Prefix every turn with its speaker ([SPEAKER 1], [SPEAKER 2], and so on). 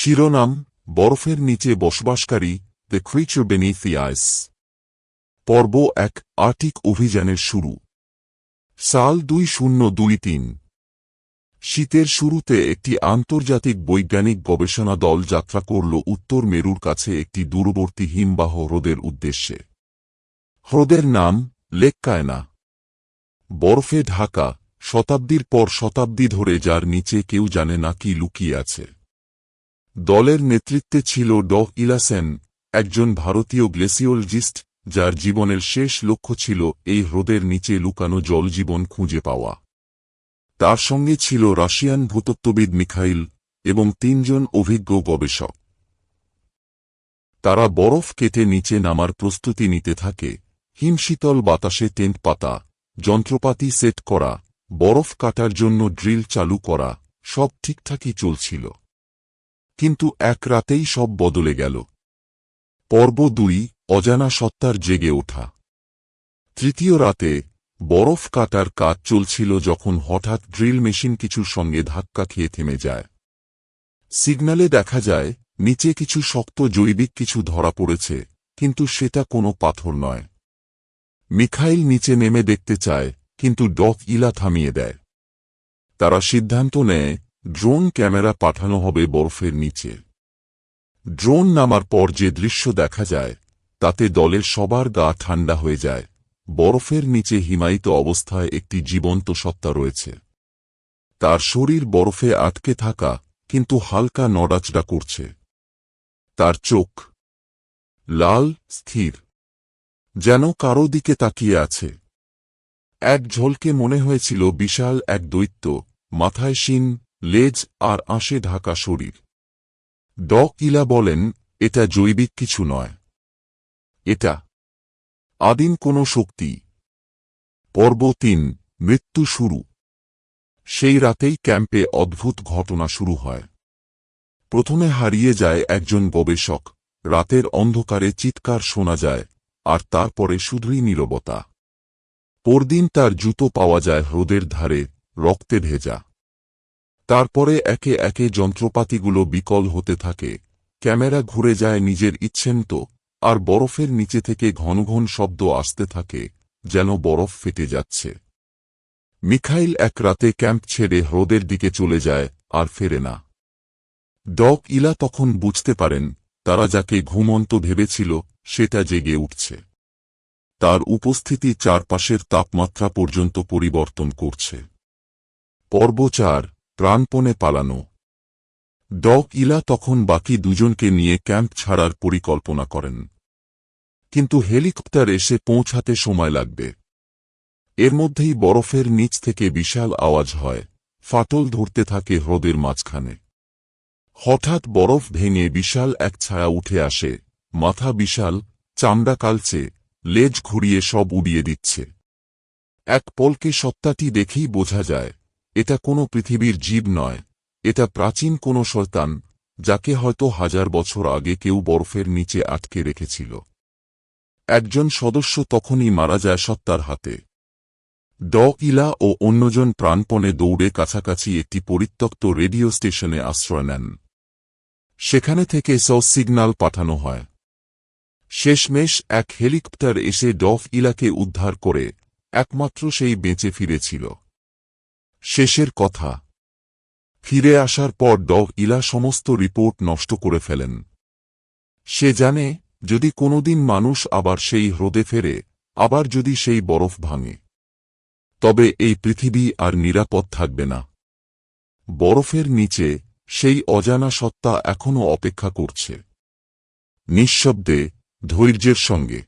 [SPEAKER 1] শিরোনাম: বরফের নিচে বসবাসকারী, দ্য ক্রিচার বেনিথ দ্য আইস। পর্ব ১, আর্কটিক অভিযানের শুরু। সাল 2023। শীতের শুরুতে একটি আন্তর্জাতিক বৈজ্ঞানিক গবেষণা দল যাত্রা করল উত্তর মেরুর কাছে একটি দূরবর্তী হিমবাহ হ্রদের উদ্দেশ্যে। হ্রদের নাম লেক কায়না। বরফে ঢাকা, শতাব্দীর পর শতাব্দী ধরে, যার নিচে কেউ জানে না কি লুকিয়ে আছে। দলের নেতৃত্বে ছিল ড ইলাসেন, একজন ভারতীয় গ্লেসিওলজিস্ট, যার জীবনের শেষ লক্ষ্য ছিল এই হ্রদের নিচে লুকানো জলজীবন খুঁজে পাওয়া। তার সঙ্গে ছিল রাশিয়ান ভূতত্ত্ববিদ মিখাইল এবং ৩ জন অভিজ্ঞ গবেষক। তারা বরফ কেটে নিচে নামার প্রস্তুতি নিতে থাকে। হিমশীতল বাতাসে টেন্ট পাতা, যন্ত্রপাতি সেট করা, বরফ কাটার জন্য ড্রিল চালু করা, সব ঠিকঠাকই চলছিল। কিন্তু এক রাতেই সব বদলে গেল। পর্ব ২, অজানা সত্তার জেগে ওঠা। তৃতীয় রাতে বরফ কাটার কাজ চলছিল যখন হঠাৎ ড্রিল মেশিন কিছুর সঙ্গে ধাক্কা খেয়ে থেমে যায়। সিগন্যালে দেখা যায় নিচে কিছু শক্ত জৈবিক কিছু ধরা পড়েছে, কিন্তু সেটা কোনো পাথর নয়। মিখাইল নিচে নেমে দেখতে চায়, কিন্তু ড ইলা থামিয়ে দেয়। তারা সিদ্ধান্ত নেয় ড্রোন ক্যামেরা পাঠানো হবে বরফের নিচে। ড্রোন নামার পর যে দৃশ্য দেখা যায়, তাতে দলের সবার গা ঠান্ডা হয়ে যায়। বরফের নিচে হিমায়িত অবস্থায় একটি জীবন্ত সত্তা রয়েছে। তার শরীর বরফে আটকে থাকা, কিন্তু হালকা নড়াচড়া করছে। তার চোখ লাল, স্থির, যেন কারো দিকে তাকিয়ে আছে। এক ঝলকে মনে হয়েছিল বিশাল এক দৈত্য, মাথায় শিং, লেজ আর আঁশে ঢাকা শরীর। ড ইলা বলেন, এটা জৈবিক কিছু নয়, এটা আদিম কোনো শক্তি। পর্ব ৩, মৃত্যু শুরু। সেই রাতেই ক্যাম্পে অদ্ভুত ঘটনা শুরু হয়। প্রথমে হারিয়ে যায় একজন গবেষক, রাতের অন্ধকারে চিৎকার শোনা যায়, আর তারপরে শুধুই নীরবতা। পরদিন তার জুতো পাওয়া যায় হ্রদের ধারে, রক্তে ভেজা। তারপরে একে একে যন্ত্রপাতিগুলো বিকল হতে থাকে, ক্যামেরা ঘুরে যায় নিজের ইচ্ছেমতো, আর বরফের নিচে থেকে ঘন ঘন শব্দ আসতে থাকে, যেন বরফ ফেটে যাচ্ছে। মিখাইল এক রাতে ক্যাম্প ছেড়ে হ্রদের দিকে চলে যায়, আর ফেরে না। ড ইলা তখন বুঝতে পারেন, তারা যাকে ঘুমন্ত ভেবেছিল সেটা জেগে উঠছে। তার উপস্থিতি চারপাশের তাপমাত্রা পর্যন্ত পরিবর্তন করছে। পর্ব ৪, প্রাণপণে পালানো। ড ইলা তখন বাকি দুজনকে নিয়ে ক্যাম্প ছাড়ার পরিকল্পনা করেন। কিন্তু হেলিকপ্টার এসে পৌঁছাতে সময় লাগবে। এর মধ্যেই বরফের নিচ থেকে বিশাল আওয়াজ হয়, ফাটল ধরতে থাকে হ্রদের মাঝখানে। হঠাৎ বরফ ভেঙে বিশাল এক ছায়া উঠে আসে, মাথা বিশাল, চামড়া কালচে, লেজ ঘুরিয়ে সব উড়িয়ে দিচ্ছে। এক পলকে সত্তাটি দেখেই বোঝা যায়, এটা কোনো পৃথিবীর জীব নয়, এটা প্রাচীন কোনো শয়তান, যাকে হয়তো 1000 বছর আগে কেউ বরফের নিচে আটকে রেখেছিল। একজন সদস্য তখনই মারা যায় সত্তার হাতে। ড ইলা ও অন্যজন প্রাণপণে দৌড়ে কাছাকাছি একটি পরিত্যক্ত রেডিও স্টেশনে আশ্রয় নেন। সেখানে থেকে সিগন্যাল পাঠানো হয়। শেষমেশ এক হেলিকপ্টার এসে ড ইলাকে উদ্ধার করে, একমাত্র সেই বেঁচে ফিরেছিল। শেষের কথা। ফিরে আসার পর ড ইলা সমস্ত রিপোর্ট নষ্ট করে ফেলেন। সে জানে, যদি কোনোদিন মানুষ আবার সেই হ্রদে ফেরে, আবার যদি সেই বরফ ভাঙে, তবে এই পৃথিবী আর নিরাপদ থাকবে না। বরফের নিচে সেই অজানা সত্তা এখনও অপেক্ষা করছে, নিঃশব্দে, ধৈর্যের সঙ্গে।